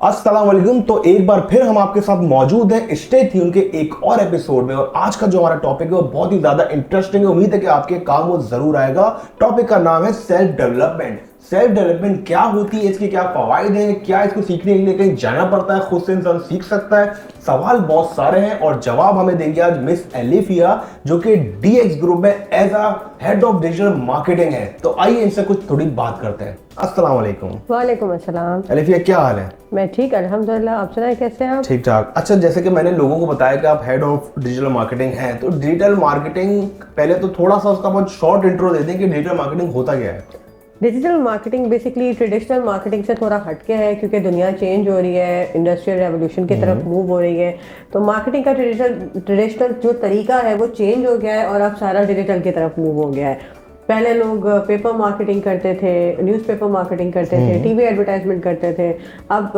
अस्सलाम वालेकुम। तो एक बार फिर हम आपके साथ मौजूद हैं स्टे ट्यून के एक और एपिसोड में। और आज का जो हमारा टॉपिक है वो बहुत ही ज्यादा इंटरेस्टिंग है। उम्मीद है कि आपके काम वो जरूर आएगा। टॉपिक का नाम है सेल्फ डेवलपमेंट। सेल्फ डेवलपमेंट क्या होती है, इसके क्या फायदे हैं, क्या इसको सीखने के लिए कहीं जाना पड़ता है, खुद से इंसान सीख सकता है। सवाल बहुत सारे हैं और जवाब हमें देंगे आज मिस एलिफिया, जो कि डीएक्स ग्रुप में as a head of digital marketing है। तो आइए इनसे कुछ थोड़ी बात करते हैं। अस्सलाम वालेकुम। वालेकुम अस्सलाम। एलिफिया क्या हाल है? मैं ठीक अल्हम्दुलिल्लाह। आप सुनाए कैसे हैं आप? ठीक ठाक। अच्छा, जैसे कि मैंने लोगों को बताया कि आप हेड ऑफ डिजिटल मार्केटिंग हैं, तो डिजिटल मार्केटिंग पहले तो थोड़ा सा उसका बहुत शॉर्ट इंट्रो दे दें कि डिजिटल मार्केटिंग होता क्या है। Digital marketing basically traditional marketing से थोड़ा हटके है, क्योंकि दुनिया चेंज हो रही है, इंडस्ट्रियल रेवोल्यूशन की तरफ मूव हो रही है। तो मार्केटिंग का ट्रेडिशनल जो तरीका है वो चेंज हो गया है और अब सारा डिजिटल की तरफ मूव हो गया है। पहले लोग पेपर मार्केटिंग करते थे, न्यूज़पेपर मार्केटिंग करते थे, टीवी एडवर्टाइजमेंट करते थे। अब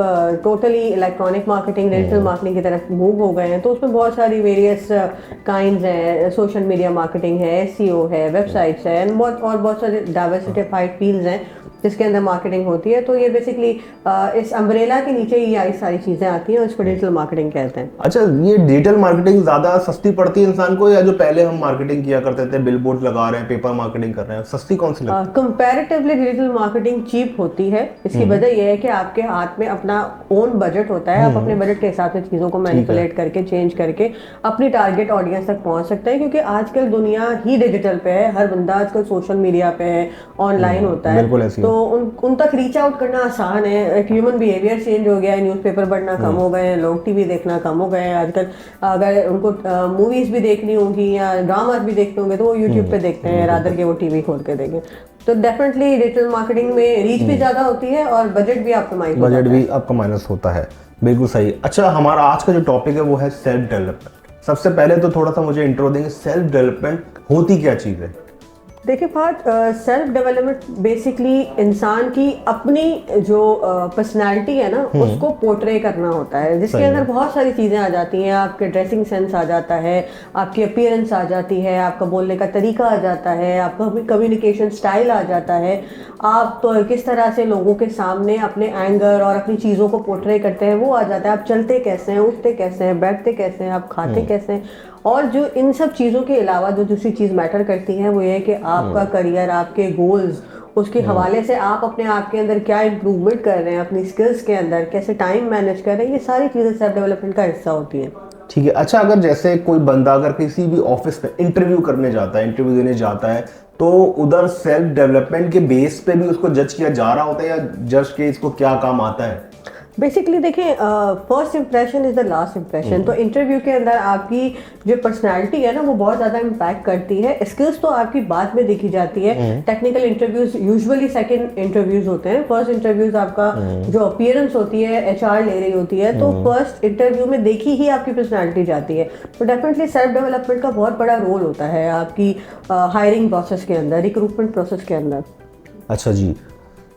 totally electronic marketing, digital marketing की तरफ मूव हो गए हैं। तो उसमें बहुत सारी वेरियस काइंड्स हैं। सोशल मीडिया मार्केटिंग है, एसईओ है, वेबसाइट्स है, बहुत सारे डाइवर्सिफाइड फील्ड्स हैं जिसके अंदर मार्केटिंग होती है। तो ये बेसिकली इस अम्ब्रेला के नीचे ही आई सारी चीज़ें आती हैं और इसको डिजिटल मार्केटिंग कहते हैं। अच्छा, ये डिजिटल मार्केटिंग ज्यादा सस्ती पड़ती है इंसान को, या जो पहले हम मार्केटिंग किया करते थे, बिलबोर्ड लगा रहे हैं, पेपर मार्केटिंग कर रहे हैं, सस्ती कौन सी लगती है? कंपैरेटिवली डिजिटल मार्केटिंग चीप होती है। इसकी वजह यह है कि आपके हाथ में अपना ओन बजट होता है। आप अपने बजट के हिसाब से चीज़ों को मैनिपुलेट करके, चेंज करके अपनी टारगेट ऑडियंस तक पहुंच सकते हैं। क्योंकि आजकल दुनिया ही डिजिटल पे है, हर बंदा आजकल सोशल मीडिया पे है, ऑनलाइन होता है। तो उन तक रीच आउट करना आसान है। एक ह्यूमन बिहेवियर चेंज हो गया है, न्यूज़पेपर पढ़ना कम हो गए हैं, लोग टीवी देखना कम हो गए हैं आजकल। अगर उनको मूवीज भी देखनी होंगी या ड्रामाज भी देखते होंगे तो वो यूट्यूब पे देखते हैं रादर के वो टीवी खोल के देखें। तो डेफिनेटली डिजिटल मार्केटिंग में रीच भी ज्यादा होती है और बजट भी आपका माइनस होता है। बिल्कुल सही। अच्छा, हमारा आज का जो टॉपिक है वो है सेल्फ डेवलपमेंट। सबसे पहले तो थोड़ा सा मुझे इंट्रो देंगे, सेल्फ डेवलपमेंट होती क्या चीज है? देखिए बात, सेल्फ डेवलपमेंट बेसिकली इंसान की अपनी जो पर्सनालिटी है ना उसको पोर्ट्रे करना होता है, जिसके अंदर बहुत सारी चीज़ें आ जाती हैं। आपके ड्रेसिंग सेंस आ जाता है, आपकी अपीयरेंस आ जाती है, आपका बोलने का तरीका आ जाता है, आपका कम्युनिकेशन स्टाइल आ जाता है। आप किस तरह से लोगों के सामने अपने एंगर और अपनी चीज़ों को पोर्ट्रे करते हैं वो आ जाता है। आप चलते कैसे हैं, उठते कैसे हैं, बैठते कैसे हैं, आप खाते कैसे हैं। और जो इन सब चीज़ों के अलावा जो दूसरी चीज़ मैटर करती है वो ये है कि आपका करियर, आपके गोल्स, उसके हवाले से आप अपने आप के अंदर क्या इम्प्रूवमेंट कर रहे हैं, अपनी स्किल्स के अंदर कैसे टाइम मैनेज कर रहे हैं, ये सारी चीज़ें सेल्फ डेवलपमेंट का हिस्सा होती हैं। ठीक है। अच्छा, अगर जैसे कोई बंदा अगर किसी भी ऑफिस में इंटरव्यू करने जाता है, इंटरव्यू देने जाता है, तो उधर सेल्फ डेवलपमेंट के बेस पे भी उसको जज किया जा रहा होता है, या जज के इसको क्या काम आता है? बेसिकली देखिए, first impression is the last impression. तो इंटरव्यू के अंदर आपकी जो पर्सनालिटी है ना वो बहुत ज़्यादा इम्पैक्ट करती है। स्किल्स तो आपकी बाद में देखी जाती है। Technical interviews usually second interviews होते हैं। फर्स्ट इंटरव्यूज आपका जो अपीयरेंस होती है, एचआर ले रही होती है, तो फर्स्ट इंटरव्यू में देखी ही आपकी पर्सनालिटी जाती है। तो डेफिनेटली सेल्फ डेवलपमेंट का बहुत बड़ा रोल होता है आपकी हायरिंग प्रोसेस के अंदर, रिक्रूटमेंट प्रोसेस के अंदर। अच्छा जी,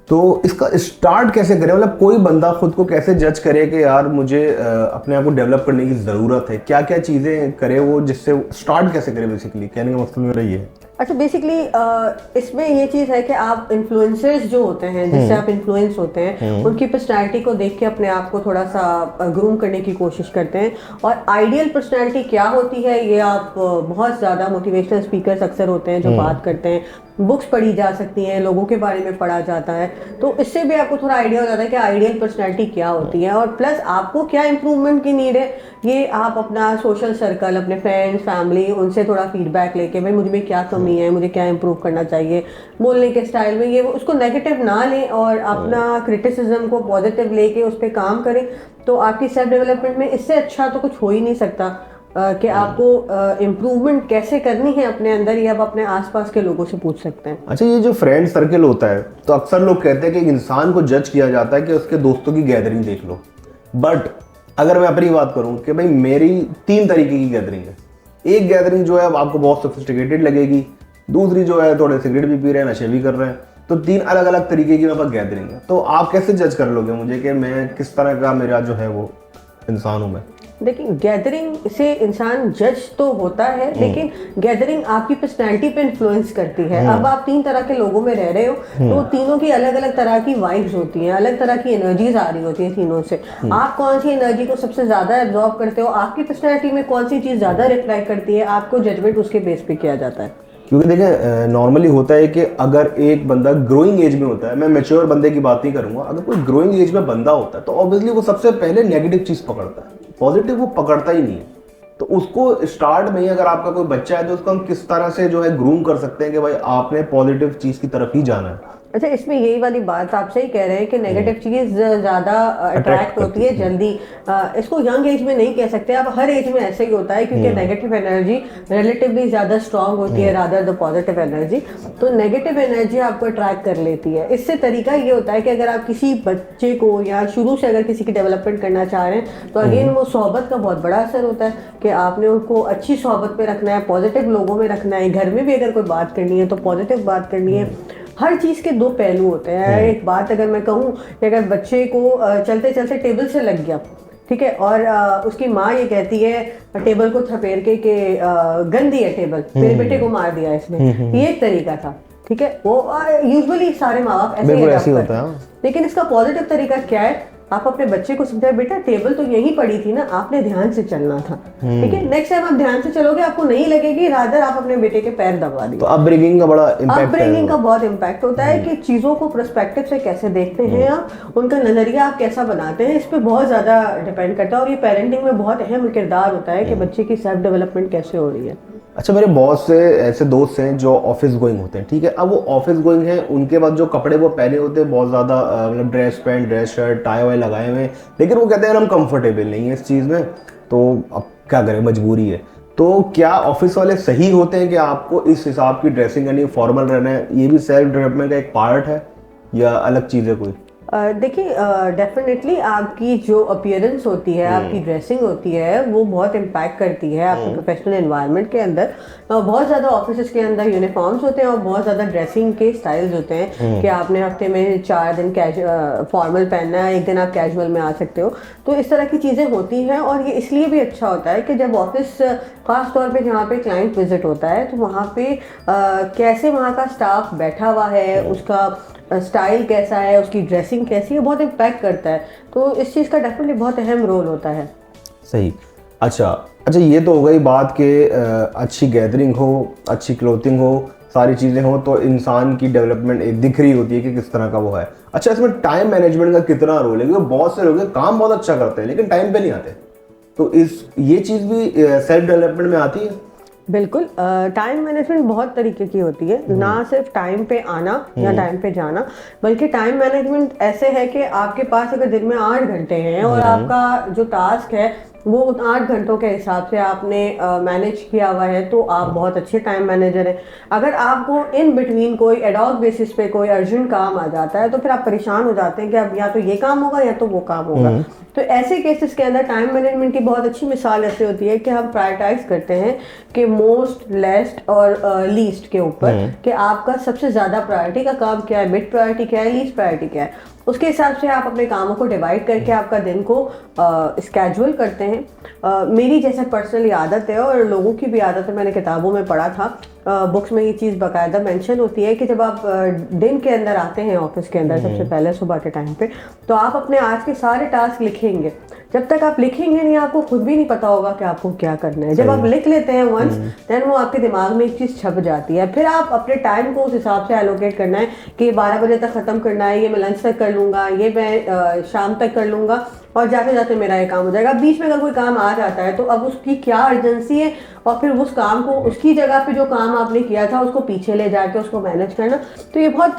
तो इसका स्टार्ट कैसे करें? मतलब कोई बंदा खुद को कैसे जज करे कि यार मुझे अपने आप को डेवलप करने की ज़रूरत है, क्या क्या चीज़ें करे वो, जिससे स्टार्ट कैसे करे? बेसिकली कहने का मकसद मेरा ये है। अच्छा, बेसिकली इसमें ये चीज़ है कि आप इन्फ्लुएंसर्स जो होते हैं, जिससे आप इन्फ्लुएंस होते हैं, उनकी पर्सनैलिटी को देख के अपने आप को थोड़ा सा ग्रूम करने की कोशिश करते हैं। और आइडियल पर्सनैलिटी क्या होती है ये आप बहुत ज़्यादा मोटिवेशनल स्पीकर्स अक्सर होते हैं जो बात करते हैं, बुक्स पढ़ी जा सकती हैं, लोगों के बारे में पढ़ा जाता है। तो इससे भी आपको थोड़ा आइडिया हो जाता है कि आइडियल पर्सनैलिटी क्या होती है और प्लस आपको क्या इम्प्रूवमेंट की नीड है। ये आप अपना सोशल सर्कल, अपने फ्रेंड्स, फैमिली, उनसे थोड़ा फीडबैक लेके भाई मुझ में क्या कमी है, मुझे क्या इम्प्रूव करना चाहिए बोलने के स्टाइल में, ये वो उसको नेगेटिव ना लें और अपना क्रिटिसिज्म को पॉजिटिव लेके उस पर काम करें। तो आपकी सेल्फ डेवलपमेंट में इससे अच्छा तो कुछ हो ही नहीं सकता कि आपको इम्प्रूवमेंट कैसे करनी है अपने अंदर, ये आप अपने आसपास के लोगों से पूछ सकते हैं। अच्छा, ये जो फ्रेंड सर्कल होता है, तो अक्सर लोग कहते हैं कि इंसान को जज किया जाता है कि उसके दोस्तों की गैदरिंग देख लो। बट अगर मैं अपनी बात करूं कि भाई मेरी 3 तरीके की गैदरिंग है। एक गैदरिंग जो है आपको बहुत सोफिस्टिकेटेड लगेगी, दूसरी जो है थोड़े सिगरेट भी पी रहे हैं, नशे भी कर रहे हैं। तो 3 अलग अलग तरीके की मेरे पास गैदरिंग है। तो आप कैसे जज कर लोगे मुझे कि मैं किस तरह का मेरा जो है वो इंसानों में? देखिए, गैदरिंग से इंसान जज तो होता है, लेकिन गैदरिंग आपकी पर्सनैलिटी पे इन्फ्लुएंस करती है। अब आप 3 तरह के लोगों में रह रहे हो, तो तीनों की अलग अलग तरह की वाइब्स होती हैं, अलग तरह की एनर्जीज आ रही होती हैं तीनों से। आप कौन सी एनर्जी को सबसे ज्यादा एब्जॉर्ब करते हो, आपकी पर्सनैलिटी में कौन सी चीज ज्यादा रिफ्लेक्ट करती है, आपको जजमेंट उसके बेस पे किया जाता है। क्योंकि देखिए नॉर्मली होता है कि अगर एक बंदा ग्रोइंग एज में होता है, मैं मैच्योर बंदे की बात नहीं करूंगा, अगर कोई ग्रोइंग एज में बंदा होता है तो ऑब्वियसली वो सबसे पहले नेगेटिव चीज पकड़ता है, पॉजिटिव वो पकड़ता ही नहीं है। तो उसको स्टार्ट में ही, अगर आपका कोई बच्चा है तो उसको हम किस तरह से जो है ग्रूम कर सकते हैं कि भाई आपने पॉजिटिव चीज की तरफ ही जाना है। अच्छा, इसमें यही वाली बात आप सही कह रहे हैं कि नेगेटिव चीज ज्यादा अट्रैक्ट होती है जल्दी। इसको यंग एज में नहीं कह सकते, अब हर एज में ऐसे ही होता है, क्योंकि नेगेटिव एनर्जी रिलेटिवली ज्यादा स्ट्रांग होती है रादर द पॉजिटिव एनर्जी। तो नेगेटिव एनर्जी आपको अट्रैक्ट कर लेती है। इससे तरीका ये होता है कि अगर आप किसी बच्चे को या शुरू से अगर किसी की डेवलपमेंट करना चाह रहे हैं, तो अगेन वो सोहबत का बहुत बड़ा असर होता है कि आपने उनको अच्छी सोहबत पे रखना है, पॉजिटिव लोगों में रखना है। घर में भी अगर कोई बात करनी है तो पॉजिटिव बात करनी है। हर चीज के 2 पहलू होते हैं। एक बात अगर मैं कहूँ कि अगर बच्चे को चलते चलते टेबल से लग गया, ठीक है, और उसकी माँ ये कहती है टेबल को थपेर के गंदी है टेबल, मेरे बेटे को मार दिया इसने, ये एक तरीका था, ठीक है। वो यूजुअली सारे माँ बाप ऐसे ही होता है। लेकिन इसका पॉजिटिव तरीका क्या है, आप अपने बच्चे को समझाए, बेटा टेबल तो यहीं पड़ी थी ना, आपने ध्यान से चलना था, ठीक है। नेक्स्ट टाइम आप ध्यान से चलोगे, आपको नहीं लगेगी, रादर आप अपने बेटे के पैर दबा दिए। तो अपब्रिंगिंग का बड़ा इम्पैक्ट है। अपब्रिंगिंग का बहुत इम्पैक्ट होता है कि चीजों को पर्सपेक्टिव से कैसे देखते हैं आप, उनका नजरिया आप कैसा बनाते हैं, इस पे बहुत ज्यादा डिपेंड करता है। और ये पेरेंटिंग में बहुत अहम किरदार होता है कि बच्चे की सेल्फ डेवलपमेंट कैसे हो रही है। अच्छा, मेरे बहुत से ऐसे दोस्त हैं जो ऑफिस गोइंग होते हैं, ठीक है। अब वो ऑफिस गोइंग हैं, उनके पास जो कपड़े वो पहने होते हैं बहुत ज़्यादा, मतलब dress pant, dress shirt, tie वाई लगाए हुए हैं, लेकिन वो कहते हैं हम कंफर्टेबल नहीं है इस चीज़ में, तो अब क्या करें, मजबूरी है। तो क्या ऑफिस वाले सही होते हैं कि आपको इस हिसाब की ड्रेसिंग करनी, फॉर्मल रहना है, ये भी सेल्फ डेवलपमेंट का एक पार्ट है या अलग चीज़ है कोई? देखिए, डेफिनेटली आपकी जो अपीयरेंस होती है, आपकी ड्रेसिंग होती है, वो बहुत इम्पैक्ट करती है आपके प्रोफेशनल एनवायरनमेंट के अंदर। बहुत ज़्यादा ऑफिस के अंदर यूनिफॉर्म्स होते हैं और बहुत ज़्यादा ड्रेसिंग के स्टाइल्स होते हैं कि आपने हफ्ते में 4 दिन फॉर्मल पहनना है, 1 दिन आप कैजुअल में आ सकते हो। तो इस तरह की चीज़ें होती हैं और ये इसलिए भी अच्छा होता है कि जब ऑफिस, खास तौर पे जहाँ पे क्लाइंट विजिट होता है, तो वहाँ पे कैसे वहाँ का स्टाफ बैठा हुआ है, उसका स्टाइल कैसा है, उसकी ड्रेसिंग कैसी है, बहुत इम्पैक्ट करता है। तो इस चीज़ का डेफिनेटली बहुत अहम रोल होता है। सही। अच्छा, ये तो हो गई बात कि अच्छी गैदरिंग हो, अच्छी क्लोथिंग हो, सारी चीज़ें हो तो इंसान की डेवलपमेंट एक दिख रही होती है कि किस तरह का वो है। अच्छा, इसमें टाइम मैनेजमेंट का कितना रोल है? क्योंकि बहुत से लोग काम बहुत अच्छा करते हैं लेकिन टाइम पे नहीं आते, तो ये चीज़ भी सेल्फ डेवलपमेंट में आती है। बिल्कुल, टाइम मैनेजमेंट बहुत तरीके की होती है, ना सिर्फ टाइम पे आना या टाइम पे जाना, बल्कि टाइम मैनेजमेंट ऐसे है कि आपके पास अगर दिन में 8 घंटे हैं और आपका जो टास्क है वो 8 घंटों के हिसाब से आपने मैनेज किया हुआ है, तो आप बहुत अच्छे टाइम मैनेजर हैं। अगर आपको इन बिटवीन कोई एडॉक बेसिस पे कोई अर्जेंट काम आ जाता है, तो फिर आप परेशान हो जाते हैं कि अब या तो ये काम होगा या तो वो काम होगा। तो ऐसे केसेस के अंदर टाइम मैनेजमेंट की बहुत अच्छी मिसाल ऐसे होती है कि हम प्रायोरिटाइज करते हैं कि मोस्ट, लेस्ट और लीस्ट के ऊपर, कि आपका सबसे ज़्यादा प्रायोरिटी का काम क्या है, मिड प्रायोरिटी क्या है, लीस्ट प्रायोरिटी क्या है। उसके हिसाब से आप अपने कामों को डिवाइड करके आपका दिन को स्केड्यूल करते हैं। मेरी जैसे पर्सनली आदत है और लोगों की भी आदत है, मैंने किताबों में पढ़ा था, बुक्स में ये चीज़ बाकायदा मेंशन होती है कि जब आप दिन के अंदर आते हैं ऑफिस के अंदर सबसे पहले सुबह के टाइम पे, तो आप अपने आज के सारे टास्क लिखेंगे। जब तक आप लिखेंगे नहीं, आपको खुद भी नहीं पता होगा कि आपको क्या करना है। जब आप लिख लेते हैं वंस, देन वो आपके दिमाग में एक चीज़ छप जाती है। फिर आप अपने टाइम को उस हिसाब से एलोकेट करना है कि 12 बजे तक ख़त्म करना है, ये मैं लंच तक कर लूँगा, ये मैं शाम तक कर लूँगा और जाते जाते मेरा ये काम हो जाएगा। बीच में अगर कोई काम आ जाता है तो अब उसकी क्या अर्जेंसी है और फिर उस काम को, उसकी जगह पे जो काम आपने किया था उसको पीछे ले जाके उसको मैनेज करना। तो ये बहुत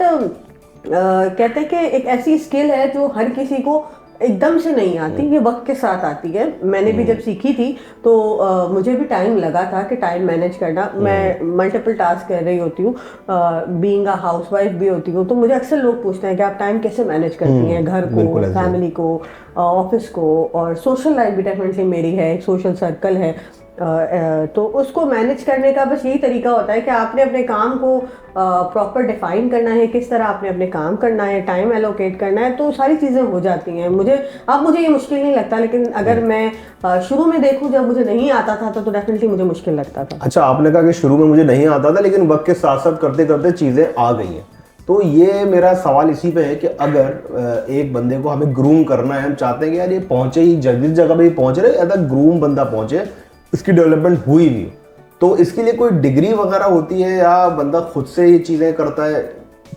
कहते हैं कि एक ऐसी स्किल है जो हर किसी को एकदम से नहीं आती, ये वक्त के साथ आती है। मैंने भी जब सीखी थी तो मुझे भी टाइम लगा था कि टाइम मैनेज करना। मैं मल्टीपल टास्क कर रही होती हूँ, बीइंग अ हाउसवाइफ भी होती हूँ, तो मुझे अक्सर लोग पूछते हैं कि आप टाइम कैसे मैनेज करती हैं, घर को, फैमिली को, ऑफिस को, और सोशल लाइफ भी डेफिनेटली मेरी है, एक सोशल सर्कल है। तो उसको मैनेज करने का बस यही तरीका होता है कि आपने अपने काम को प्रॉपर डिफाइन करना है, किस तरह आपने अपने काम करना है, टाइम एलोकेट करना है, तो सारी चीज़ें हो जाती हैं। मुझे ये मुश्किल नहीं लगता, लेकिन अगर मैं शुरू में देखूं जब मुझे नहीं आता था तो डेफिनेटली मुझे मुश्किल लगता था। अच्छा, आपने कहा कि शुरू में मुझे नहीं आता था, लेकिन वक्त के साथ साथ करते करते चीज़ें आ गई हैं। तो ये मेरा सवाल इसी पे है कि अगर एक बंदे को हमें ग्रूम करना है, हम चाहते हैं कि यार ये पहुंचे ही जिस जगह पे ही पहुंच रहे, ऐसा ग्रूम बंदा पहुंचे, इसकी डेवलपमेंट हुई भी, तो इसके लिए कोई डिग्री वगैरह होती है या बंदा खुद से ही चीज़ें करता है,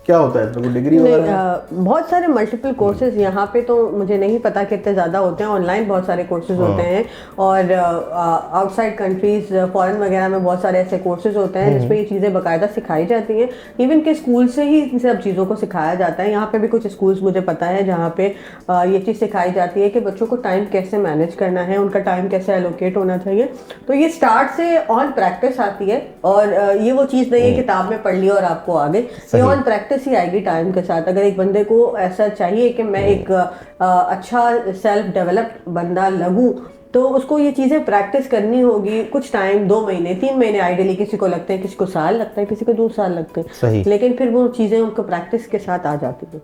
क्या होता है? तो डिग्री वगैरह बहुत सारे मल्टीपल कोर्सेज यहाँ पे तो मुझे नहीं पता कितने ज़्यादा होते हैं। ऑनलाइन बहुत सारे कोर्सेज होते हैं, और आउटसाइड कंट्रीज फॉरेन वगैरह में बहुत सारे ऐसे कोर्सेज होते हैं जिसपे ये चीज़ें बाकायदा सिखाई जाती हैं। इवन के स्कूल से ही इन सब चीज़ों को सिखाया जाता है। यहाँ पे भी कुछ स्कूल्स मुझे पता है जहाँ पे ये चीज़ सिखाई जाती है कि बच्चों को टाइम कैसे मैनेज करना है, उनका टाइम कैसे एलोकेट होना चाहिए। तो ये स्टार्ट से ऑन प्रैक्टिस आती है, और ये वो चीज़ नहीं है किताब में पढ़ ली और आपको आ गई। ये ऑन प्रैक्टिस ही आएगी टाइम के साथ। अगर एक बंदे को ऐसा चाहिए कि मैं एक अच्छा सेल्फ डेवलप्ड बंदा लगूं, तो उसको ये चीज़ें प्रैक्टिस करनी होगी कुछ टाइम, 2 महीने 3 महीने आइडियली किसी को लगते हैं, किसी को साल लगता है, किसी को 2 साल लगते हैं। सही। लेकिन फिर वो चीज़ें उनको प्रैक्टिस के साथ आ जाती है।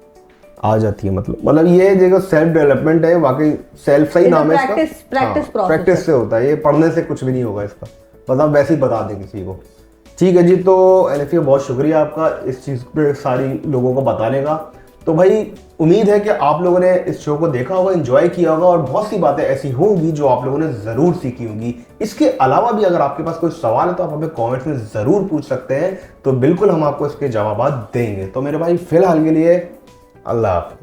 मतलब ये जो सेल्फ डेवलपमेंट है, वाकई सेल्फ सही नाम है इसका, प्रैक्टिस से होता है, ये पढ़ने से कुछ भी नहीं होगा इसका, बस आप वैसे ही बता दें किसी को। ठीक है जी, तो एलिफिया बहुत शुक्रिया आपका इस चीज़ पे सारी लोगों को बताने का। तो भाई उम्मीद है कि आप लोगों ने इस शो को देखा होगा, एंजॉय किया होगा, और बहुत सी बातें ऐसी होंगी जो आप लोगों ने ज़रूर सीखी होंगी। इसके अलावा भी अगर आपके पास कोई सवाल है तो आप हमें कमेंट्स में ज़रूर पूछ सकते हैं, तो बिल्कुल हम आपको इसके जवाब देंगे। तो मेरे भाई फिलहाल के लिए अल्लाह हाफ़िज़।